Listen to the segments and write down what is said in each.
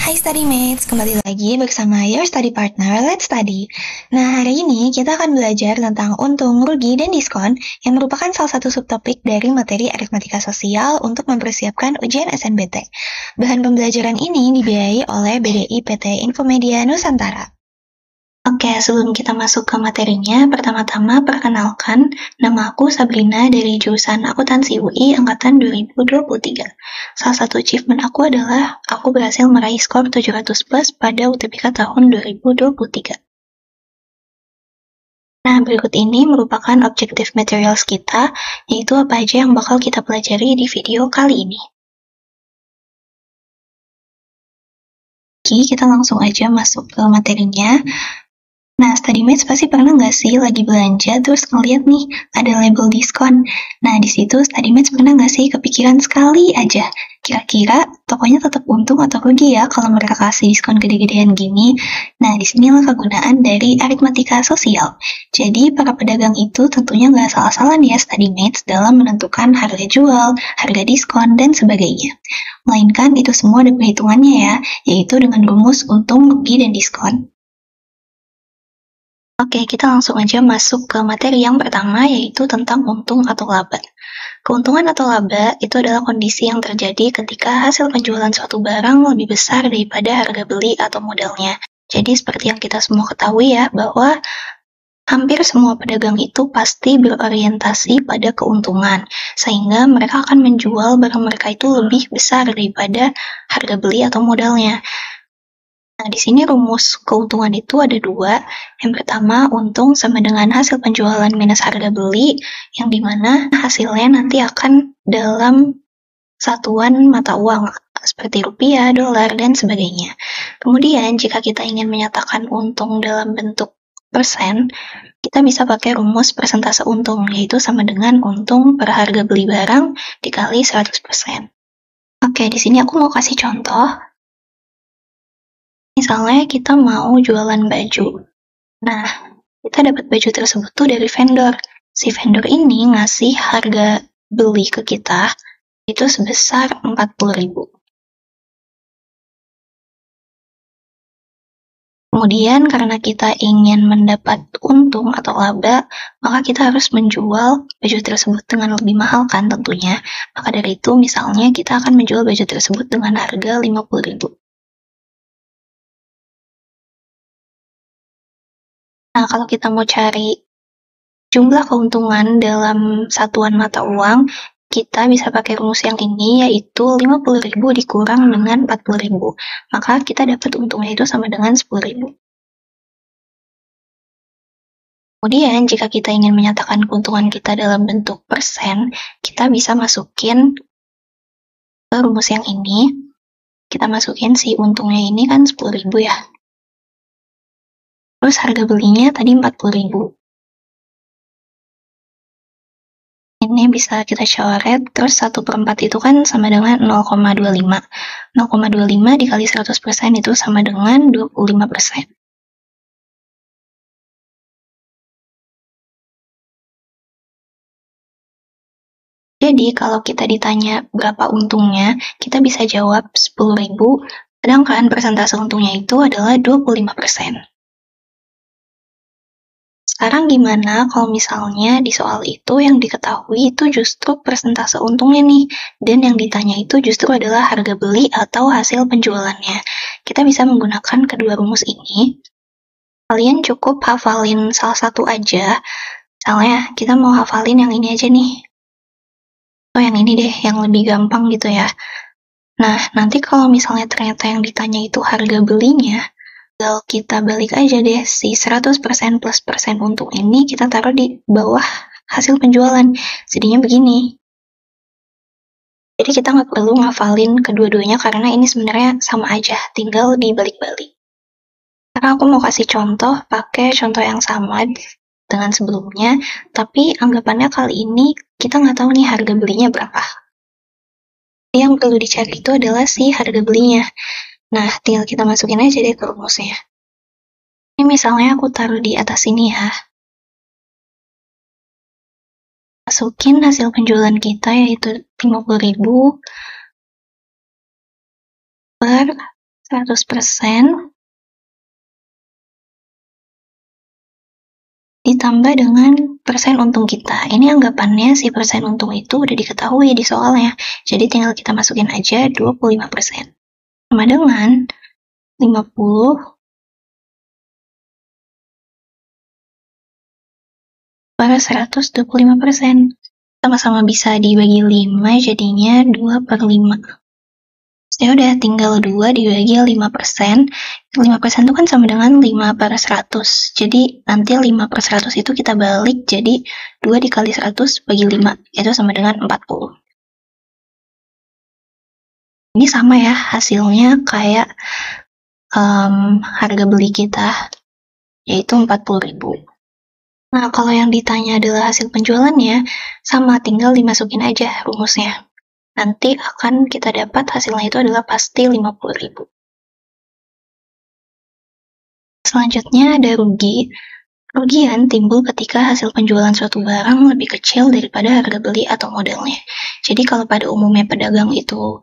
Hai Studymates, kembali lagi bersama Your Study Partner, Let's Study. Nah, hari ini kita akan belajar tentang untung, rugi, dan diskon yang merupakan salah satu subtopik dari materi aritmatika sosial untuk mempersiapkan ujian SNBT. Bahan pembelajaran ini dibiayai oleh BDI PT Infomedia Nusantara. Oke, sebelum kita masuk ke materinya, pertama-tama perkenalkan, nama aku Sabrina dari jurusan Akuntansi UI Angkatan 2023. Salah satu achievement aku adalah aku berhasil meraih skor 700 plus pada UTBK tahun 2023. Nah, berikut ini merupakan objective materials kita, yaitu apa aja yang bakal kita pelajari di video kali ini. Oke, kita langsung aja masuk ke materinya. Nah, Studymates pasti pernah nggak sih lagi belanja terus ngeliat nih ada label diskon. Nah, di situ Studymates pernah nggak sih kepikiran sekali aja, kira-kira tokonya tetap untung atau rugi ya kalau mereka kasih diskon gede-gedean gini? Nah, disinilah kegunaan dari aritmatika sosial. Jadi, para pedagang itu tentunya nggak salah-salah nih ya Studymates dalam menentukan harga jual, harga diskon, dan sebagainya. Melainkan itu semua ada perhitungannya ya, yaitu dengan rumus untung, rugi, dan diskon. Oke, kita langsung aja masuk ke materi yang pertama, yaitu tentang untung atau laba. Keuntungan atau laba itu adalah kondisi yang terjadi ketika hasil penjualan suatu barang lebih besar daripada harga beli atau modalnya. Jadi seperti yang kita semua ketahui ya, bahwa hampir semua pedagang itu pasti berorientasi pada keuntungan, sehingga mereka akan menjual barang mereka itu lebih besar daripada harga beli atau modalnya. Nah, di sini rumus keuntungan itu ada dua. Yang pertama, untung sama dengan hasil penjualan minus harga beli, yang dimana hasilnya nanti akan dalam satuan mata uang, seperti rupiah, dolar, dan sebagainya. Kemudian, jika kita ingin menyatakan untung dalam bentuk persen, kita bisa pakai rumus persentase untung, yaitu sama dengan untung per harga beli barang dikali 100%. Oke, di sini aku mau kasih contoh. Misalnya kita mau jualan baju. Nah, kita dapat baju tersebut tuh dari vendor. Si vendor ini ngasih harga beli ke kita itu sebesar 40.000. Kemudian karena kita ingin mendapat untung atau laba, maka kita harus menjual baju tersebut dengan lebih mahal kan tentunya. Maka dari itu misalnya kita akan menjual baju tersebut dengan harga 50.000. Nah, kalau kita mau cari jumlah keuntungan dalam satuan mata uang, kita bisa pakai rumus yang ini, yaitu 50.000 dikurang dengan 40.000. Maka kita dapat untungnya itu sama dengan 10.000. Kemudian, jika kita ingin menyatakan keuntungan kita dalam bentuk persen, kita bisa masukin ke rumus yang ini. Kita masukin si untungnya ini kan 10.000 ya. Terus harga belinya tadi 40.000. Ini bisa kita coret, terus 1/4 itu kan sama dengan 0,25. 0,25 dikali 100% itu sama dengan 25%. Jadi, kalau kita ditanya berapa untungnya, kita bisa jawab 10.000, sedangkan persentase untungnya itu adalah 25%. Sekarang gimana kalau misalnya di soal itu yang diketahui itu justru persentase untungnya nih, dan yang ditanya itu justru adalah harga beli atau hasil penjualannya. Kita bisa menggunakan kedua rumus ini. Kalian cukup hafalin salah satu aja. Misalnya, kita mau hafalin yang ini aja nih. Oh, yang ini deh, yang lebih gampang gitu ya. Nah, nanti kalau misalnya ternyata yang ditanya itu harga belinya, tinggal kita balik aja deh, si 100% plus persen untung ini kita taruh di bawah hasil penjualan. Jadinya begini. Jadi kita nggak perlu ngafalin kedua-duanya karena ini sebenarnya sama aja, tinggal dibalik-balik. Sekarang aku mau kasih contoh, pakai contoh yang sama dengan sebelumnya, tapi anggapannya kali ini kita nggak tahu nih harga belinya berapa. Yang perlu dicari itu adalah si harga belinya. Nah, tinggal kita masukin aja deh ke rumusnya. Ini misalnya aku taruh di atas sini ya. Masukin hasil penjualan kita yaitu 50.000 per 100% ditambah dengan persen untung kita. Ini anggapannya si persen untung itu udah diketahui di soalnya. Jadi tinggal kita masukin aja 25%. Sama dengan 50 per 125%. Sama-sama bisa dibagi 5, jadinya 2/5. Ya udah, tinggal 2 dibagi 5%. 5% itu kan sama dengan 5/100. Jadi nanti 5/100 itu kita balik, jadi 2 dikali 100 bagi 5, itu sama dengan 40. Ini sama ya, hasilnya kayak harga beli kita, yaitu 40.000. Nah, kalau yang ditanya adalah hasil penjualannya, sama, tinggal dimasukin aja rumusnya. Nanti akan kita dapat hasilnya itu adalah pasti 50.000. Selanjutnya ada rugi. Kerugian timbul ketika hasil penjualan suatu barang lebih kecil daripada harga beli atau modalnya. Jadi kalau pada umumnya pedagang itu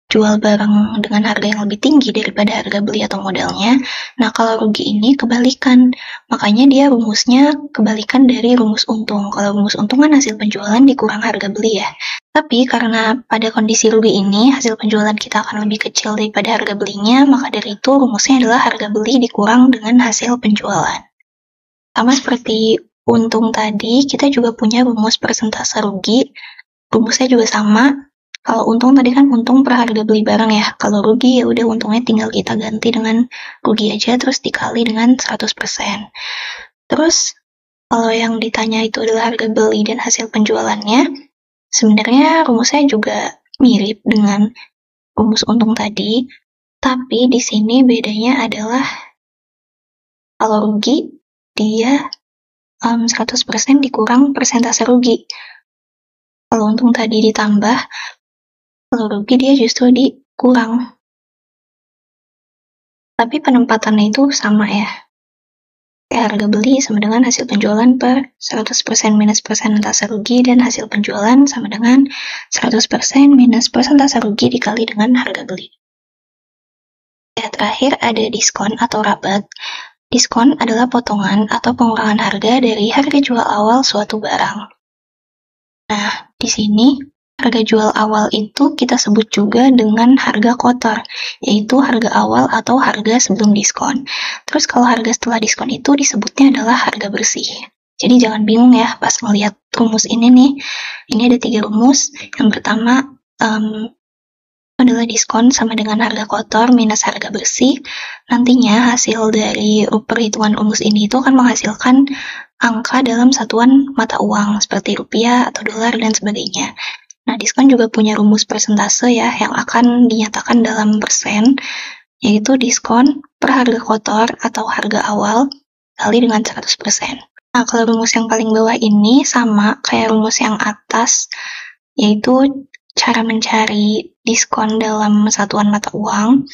jual barang dengan harga yang lebih tinggi daripada harga beli atau modalnya, nah kalau rugi ini kebalikan. Makanya dia rumusnya kebalikan dari rumus untung. Kalau rumus untung kan hasil penjualan dikurang harga beli ya. Tapi karena pada kondisi rugi ini hasil penjualan kita akan lebih kecil daripada harga belinya, maka dari itu rumusnya adalah harga beli dikurang dengan hasil penjualan. Sama seperti untung tadi, kita juga punya rumus persentase rugi. Rumusnya juga sama. Kalau untung tadi kan untung per harga beli barang ya. Kalau rugi ya udah untungnya tinggal kita ganti dengan rugi aja terus dikali dengan 100%. Terus kalau yang ditanya itu adalah harga beli dan hasil penjualannya, sebenarnya rumusnya juga mirip dengan rumus untung tadi, tapi di sini bedanya adalah kalau rugi dia 100% dikurang persentase rugi. Kalau untung tadi ditambah, kalau rugi dia justru dikurang. Tapi penempatannya itu sama ya. Harga beli sama dengan hasil penjualan per 100% minus persentase rugi, dan hasil penjualan sama dengan 100% minus persentase rugi dikali dengan harga beli. Ya, terakhir ada diskon atau rabat. Diskon adalah potongan atau pengurangan harga dari harga jual awal suatu barang. Nah, di sini harga jual awal itu kita sebut juga dengan harga kotor, yaitu harga awal atau harga sebelum diskon. Terus kalau harga setelah diskon itu disebutnya adalah harga bersih. Jadi jangan bingung ya pas melihat rumus ini nih. Ini ada 3 rumus. Yang pertama adalah diskon sama dengan harga kotor minus harga bersih. Nantinya hasil dari perhitungan rumus ini itu akan menghasilkan angka dalam satuan mata uang seperti rupiah atau dolar dan sebagainya. Nah, diskon juga punya rumus persentase ya yang akan dinyatakan dalam persen, yaitu diskon per harga kotor atau harga awal kali dengan 100%. Nah, kalau rumus yang paling bawah ini sama kayak rumus yang atas, yaitu cara mencari diskon dalam satuan mata uang.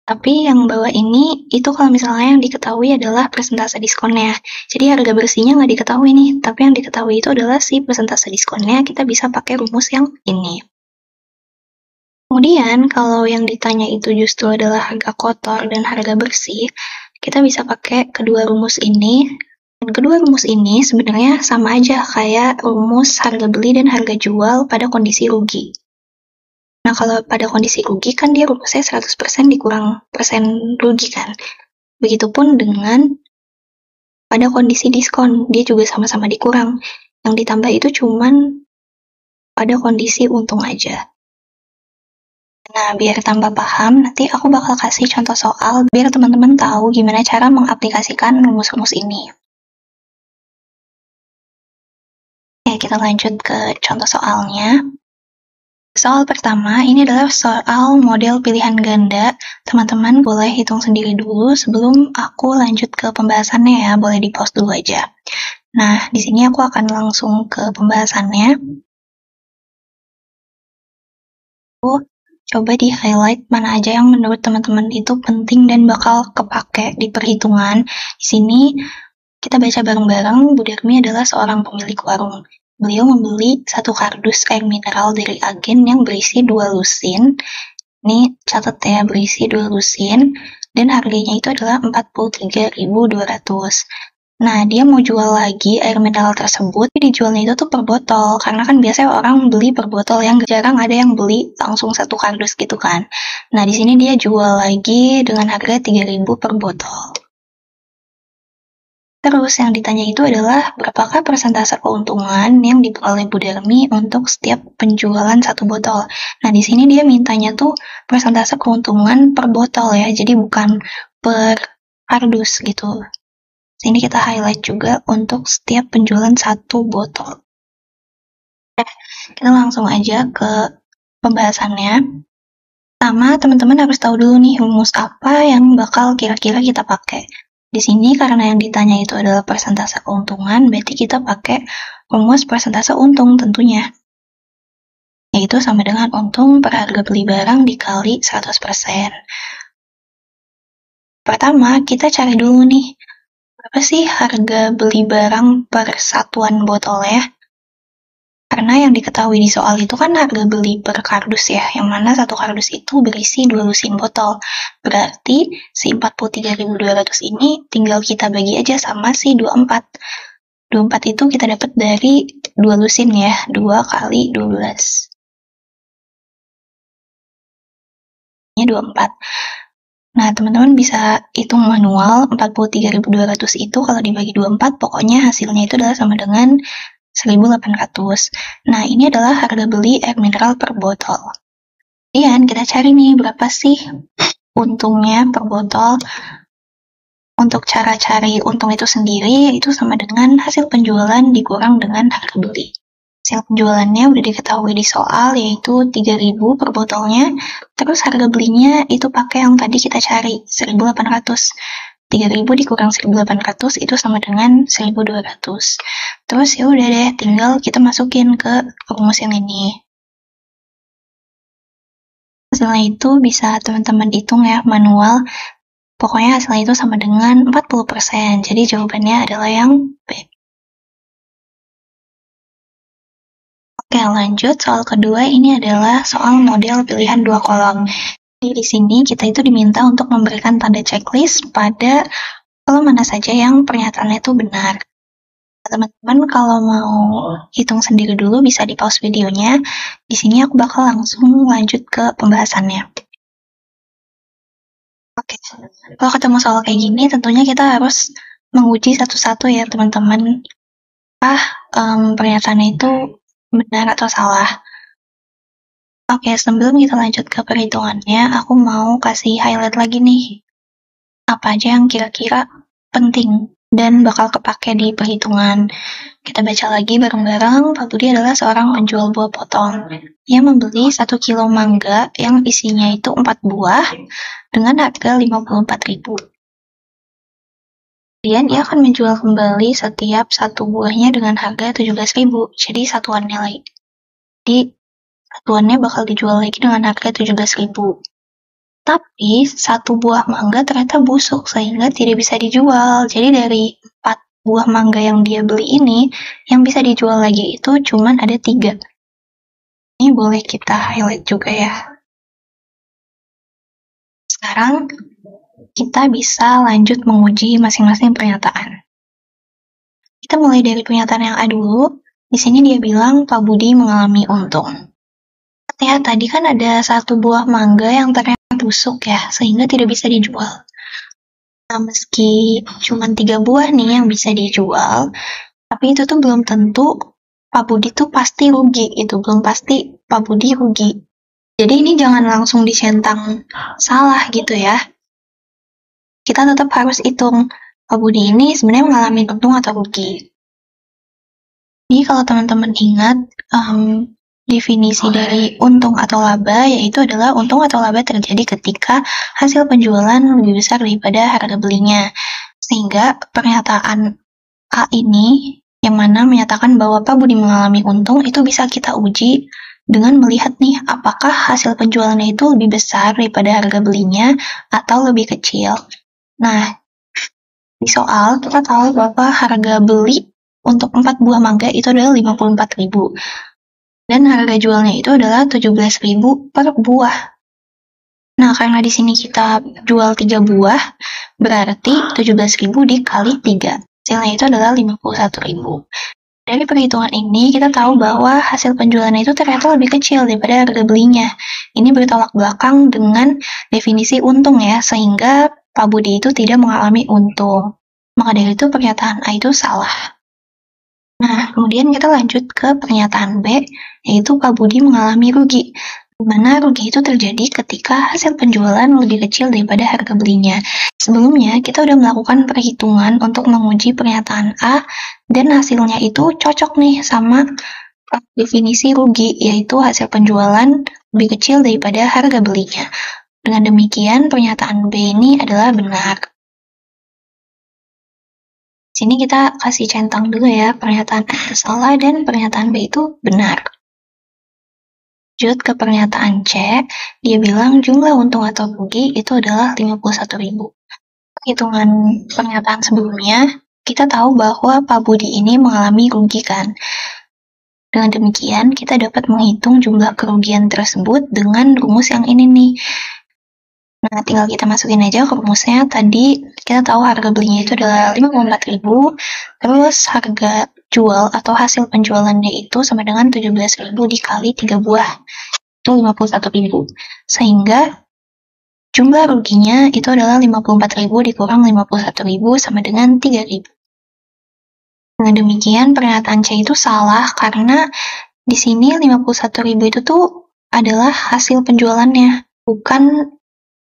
Tapi yang bawah ini, itu kalau misalnya yang diketahui adalah persentase diskonnya. Jadi harga bersihnya nggak diketahui nih, tapi yang diketahui itu adalah si persentase diskonnya, kita bisa pakai rumus yang ini. Kemudian, kalau yang ditanya itu justru adalah harga kotor dan harga bersih, kita bisa pakai kedua rumus ini. Dan kedua rumus ini sebenarnya sama aja kayak rumus harga beli dan harga jual pada kondisi rugi. Nah, kalau pada kondisi rugi kan dia rumusnya 100% dikurang persen rugi kan. Begitupun dengan pada kondisi diskon, dia juga sama-sama dikurang. Yang ditambah itu cuman pada kondisi untung aja. Nah, biar tambah paham, nanti aku bakal kasih contoh soal biar teman-teman tahu gimana cara mengaplikasikan rumus-rumus ini. Oke, kita lanjut ke contoh soalnya. Soal pertama, ini adalah soal model pilihan ganda. Teman-teman boleh hitung sendiri dulu sebelum aku lanjut ke pembahasannya ya, boleh di-pause dulu aja. Nah, di sini aku akan langsung ke pembahasannya. Aku coba di-highlight mana aja yang menurut teman-teman itu penting dan bakal kepake di perhitungan. Di sini kita baca bareng-bareng. Bu Darmi adalah seorang pemilik warung. Beliau membeli 1 kardus air mineral dari agen yang berisi 2 lusin Ini catat ya, berisi 2 lusin, dan harganya itu adalah 43.200. Nah, dia mau jual lagi air mineral tersebut, tapi dijualnya itu tuh per botol, karena kan biasanya orang beli per botol yang jarang ada yang beli langsung 1 kardus gitu kan. Nah, di sini dia jual lagi dengan harga 3.000 per botol. Terus yang ditanya itu adalah berapakah persentase keuntungan yang diperoleh Bu Darmi untuk setiap penjualan 1 botol. Nah, di sini dia mintanya tuh persentase keuntungan per botol ya, jadi bukan per kardus gitu. Sini kita highlight juga untuk setiap penjualan 1 botol. Kita langsung aja ke pembahasannya. Pertama, teman-teman harus tahu dulu nih rumus apa yang bakal kira-kira kita pakai. Di sini karena yang ditanya itu adalah persentase keuntungan, berarti kita pakai rumus persentase untung tentunya. Yaitu sama dengan untung per harga beli barang dikali 100%. Pertama, kita cari dulu nih, berapa sih harga beli barang per satuan botolnya? Karena yang diketahui di soal itu kan harga beli per kardus ya, yang mana 1 kardus itu berisi 2 lusin botol. Berarti si 43.200 ini tinggal kita bagi aja sama si 24. 24 itu kita dapat dari 2 lusin ya, 2 kali 12. Ini 24. Nah, teman-teman bisa hitung manual, 43.200 itu kalau dibagi 24, pokoknya hasilnya itu adalah sama dengan 1.800. Nah, ini adalah harga beli air mineral per botol. Kemudian kita cari nih berapa sih untungnya per botol. Untuk cara cari untung itu sendiri, itu sama dengan hasil penjualan dikurang dengan harga beli. Hasil penjualannya udah diketahui di soal, yaitu 3.000 per botolnya. Terus harga belinya itu pakai yang tadi kita cari, 1.800. 3.000 dikurang 1.800 itu sama dengan 1.200. Terus ya udah deh, tinggal kita masukin ke rumus yang ini. Hasilnya itu bisa teman-teman hitung ya, manual. Pokoknya hasilnya itu sama dengan 40%. Jadi jawabannya adalah yang B. Oke, lanjut. Soal kedua ini adalah soal model pilihan 2 kolom. Jadi di sini kita itu diminta untuk memberikan tanda checklist pada kolom mana saja yang pernyataannya itu benar. Teman-teman kalau mau hitung sendiri dulu bisa di pause videonya. Di sini aku bakal langsung lanjut ke pembahasannya. Oke, kalau ketemu soal kayak gini tentunya kita harus menguji satu-satu ya teman-teman. Pernyataannya itu benar atau salah. Oke, sebelum kita lanjut ke perhitungannya, aku mau kasih highlight lagi nih. Apa aja yang kira-kira penting dan bakal kepake di perhitungan. Kita baca lagi bareng-bareng. Pak Budi adalah seorang penjual buah potong. Ia membeli 1 kilo mangga yang isinya itu 4 buah dengan harga 54.000. Kemudian ia akan menjual kembali setiap 1 buahnya dengan harga 17.000. Jadi satuannya lagi. Jadi satuannya bakal dijual lagi dengan harga 17.000. Tapi 1 buah mangga ternyata busuk sehingga tidak bisa dijual. Jadi dari 4 buah mangga yang dia beli ini, yang bisa dijual lagi itu cuman ada 3. Ini boleh kita highlight juga ya. Sekarang kita bisa lanjut menguji masing-masing pernyataan. Kita mulai dari pernyataan yang A dulu. Di sini dia bilang Pak Budi mengalami untung. Ya, tadi kan ada 1 buah mangga yang ternyata busuk ya, sehingga tidak bisa dijual. Nah, meski cuma 3 buah nih yang bisa dijual, tapi itu tuh belum tentu Pak Budi tuh pasti rugi gitu, belum pasti Pak Budi rugi. Jadi ini jangan langsung dicentang salah gitu ya. Kita tetap harus hitung Pak Budi ini sebenarnya mengalami untung atau rugi. Jadi kalau teman-teman ingat, definisi dari untung atau laba yaitu adalah untung atau laba terjadi ketika hasil penjualan lebih besar daripada harga belinya. Sehingga pernyataan A ini yang mana menyatakan bahwa Pak Budi mengalami untung itu bisa kita uji dengan melihat nih apakah hasil penjualannya itu lebih besar daripada harga belinya atau lebih kecil. Nah, di soal kita tahu bahwa harga beli untuk 4 buah mangga itu adalah 54.000. Dan harga jualnya itu adalah 17.000 per buah. Nah, karena di sini kita jual 3 buah, berarti 17.000 dikali 3. Hasilnya itu adalah 51.000. Dari perhitungan ini, kita tahu bahwa hasil penjualannya itu ternyata lebih kecil daripada harga belinya. Ini bertolak belakang dengan definisi untung ya, sehingga Pak Budi itu tidak mengalami untung. Maka dari itu pernyataan A itu salah. Nah, kemudian kita lanjut ke pernyataan B, yaitu Pak Budi mengalami rugi. Di mana rugi itu terjadi ketika hasil penjualan lebih kecil daripada harga belinya. Sebelumnya, kita udah melakukan perhitungan untuk menguji pernyataan A, dan hasilnya itu cocok nih sama definisi rugi, yaitu hasil penjualan lebih kecil daripada harga belinya. Dengan demikian, pernyataan B ini adalah benar. Sini kita kasih centang dulu ya, pernyataan A itu salah dan pernyataan B itu benar. Lanjut ke pernyataan C, dia bilang jumlah untung atau rugi itu adalah 51.000. Perhitungan pernyataan sebelumnya, kita tahu bahwa Pak Budi ini mengalami rugi kan. Dengan demikian, kita dapat menghitung jumlah kerugian tersebut dengan rumus yang ini nih. Nah, tinggal kita masukin aja ke rumusnya. Tadi kita tahu harga belinya itu adalah 54.000, terus harga jual atau hasil penjualannya itu sama dengan 17.000 dikali 3 buah. Itu 51.000. Sehingga jumlah ruginya itu adalah 54.000 dikurang 51.000 sama dengan 3.000. Dengan demikian, pernyataan C itu salah karena di sini 51.000 itu tuh adalah hasil penjualannya, bukan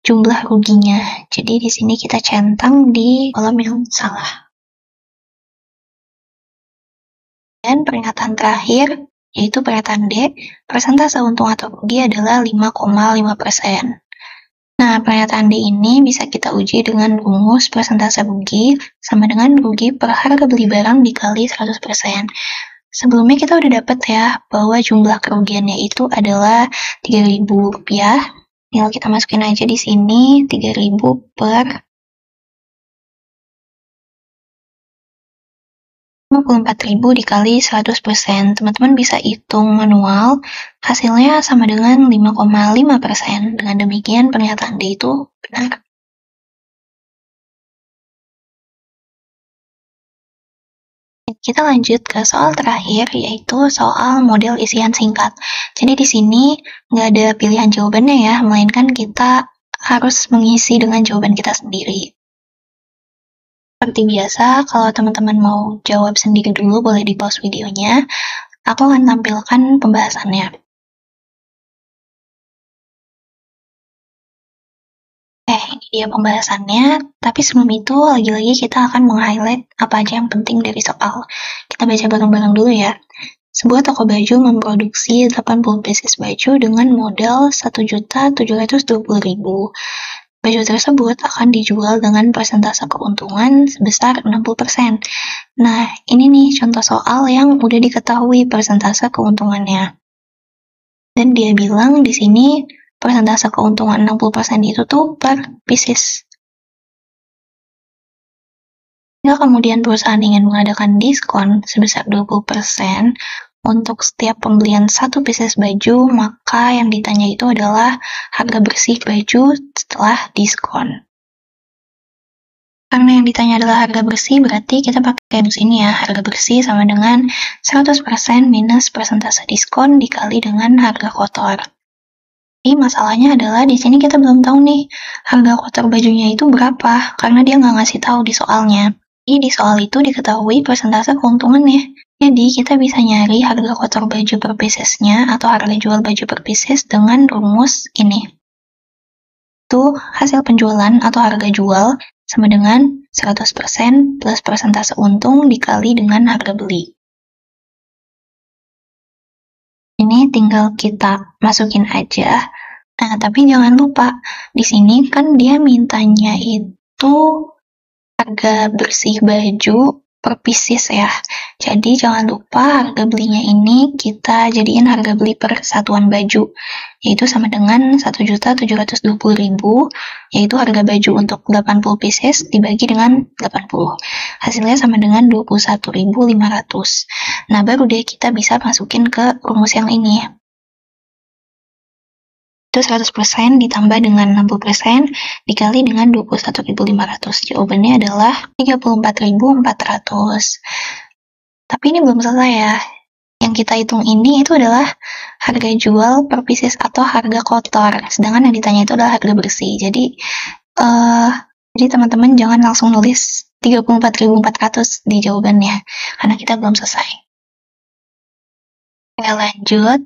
jumlah ruginya. Jadi di sini kita centang di kolom yang salah. Dan pernyataan terakhir, yaitu pernyataan D, persentase untung atau rugi adalah 5,5%. Nah, pernyataan D ini bisa kita uji dengan rumus persentase rugi sama dengan rugi per harga beli barang dikali 100%. Sebelumnya kita udah dapat ya bahwa jumlah kerugiannya itu adalah Rp3.000. Tinggal kita masukin aja di sini 3.000 per 54.000 dikali 100%. Teman-teman bisa hitung manual, hasilnya sama dengan 5,5%. Dengan demikian pernyataan D itu benar. Kita lanjut ke soal terakhir, yaitu soal model isian singkat. Jadi di sini nggak ada pilihan jawabannya ya, melainkan kita harus mengisi dengan jawaban kita sendiri. Seperti biasa, kalau teman-teman mau jawab sendiri dulu, boleh di pause videonya. Aku akan tampilkan pembahasannya. Ini dia pembahasannya, tapi sebelum itu lagi-lagi kita akan meng-highlight apa aja yang penting dari soal. Kita baca bareng-bareng dulu ya. Sebuah toko baju memproduksi 80 pieces baju dengan modal 1.720.000. Baju tersebut akan dijual dengan persentase keuntungan sebesar 60%. Nah, ini nih contoh soal yang udah diketahui persentase keuntungannya. Dan dia bilang di sini persentase keuntungan 60% itu tuh per pieces. Jika kemudian perusahaan ingin mengadakan diskon sebesar 20% untuk setiap pembelian 1 pieces baju, maka yang ditanya itu adalah harga bersih baju setelah diskon. Karena yang ditanya adalah harga bersih, berarti kita pakai rumus ini ya, harga bersih sama dengan 100% minus persentase diskon dikali dengan harga kotor. Jadi masalahnya adalah di sini kita belum tahu nih harga kotor bajunya itu berapa, karena dia nggak ngasih tahu di soalnya. Jadi di soal itu diketahui persentase keuntungannya. Jadi kita bisa nyari harga kotor baju per piecesnya atau harga jual baju per pieces dengan rumus ini. Itu hasil penjualan atau harga jual sama dengan 100% plus persentase untung dikali dengan harga beli. Ini tinggal kita masukin aja. Nah, tapi jangan lupa, di sini kan dia mintanya itu harga bersih baju per pieces ya. Jadi jangan lupa harga belinya ini kita jadiin harga beli per satuan baju, yaitu sama dengan 1.720.000, yaitu harga baju untuk 80 pieces dibagi dengan 80. Hasilnya sama dengan 21.500. Nah, baru deh kita bisa masukin ke rumus yang ini. Itu 100% ditambah dengan 60% dikali dengan 21.500. Jawabannya adalah 34.400. Tapi ini belum selesai ya. Yang kita hitung ini itu adalah harga jual per pieces atau harga kotor. Sedangkan yang ditanya itu adalah harga bersih. Jadi teman-teman jangan langsung nulis 34.400 di jawabannya, karena kita belum selesai. Oke, lanjut.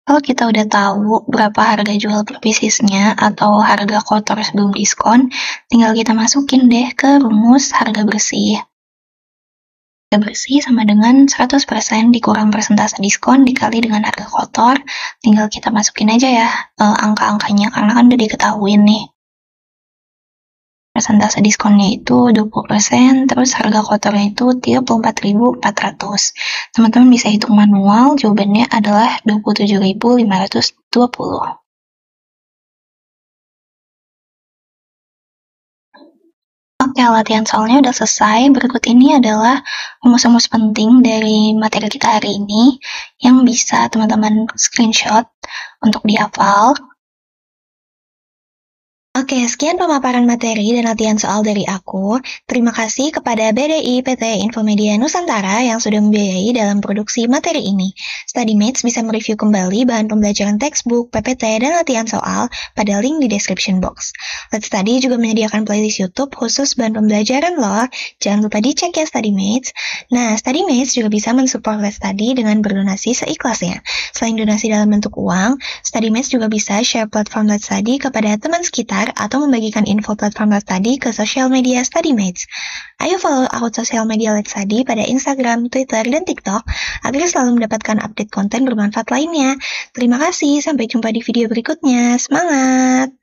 Kalau kita udah tahu berapa harga jual per piecesnya atau harga kotor sebelum diskon, tinggal kita masukin deh ke rumus harga bersih. Harga bersih sama dengan 100% dikurang persentase diskon dikali dengan harga kotor. Tinggal kita masukin aja ya angka-angkanya, karena kan udah diketahuin nih. Persentase diskonnya itu 20%, terus harga kotornya itu 34.400. Teman-teman bisa hitung manual, jawabannya adalah 27.520. Oke, latihan soalnya udah selesai. Berikut ini adalah rumus-rumus penting dari materi kita hari ini yang bisa teman-teman screenshot untuk dihafal. Oke, sekian pemaparan materi dan latihan soal dari aku. Terima kasih kepada BDI PT Infomedia Nusantara yang sudah membiayai dalam produksi materi ini. StudyMates bisa mereview kembali bahan pembelajaran textbook, PPT, dan latihan soal pada link di description box. Let's Study juga menyediakan playlist YouTube khusus bahan pembelajaran loh. Jangan lupa dicek ya StudyMates. Nah, StudyMates juga bisa mensupport Let's Study dengan berdonasi seikhlasnya. Selain donasi dalam bentuk uang, StudyMates juga bisa share platform Let's Study kepada teman sekitar atau membagikan info platform Let's Study ke sosial media StudyMates. Ayo follow akun sosial media Let's Study pada Instagram, Twitter, dan TikTok agar selalu mendapatkan update konten bermanfaat lainnya. Terima kasih, sampai jumpa di video berikutnya. Semangat!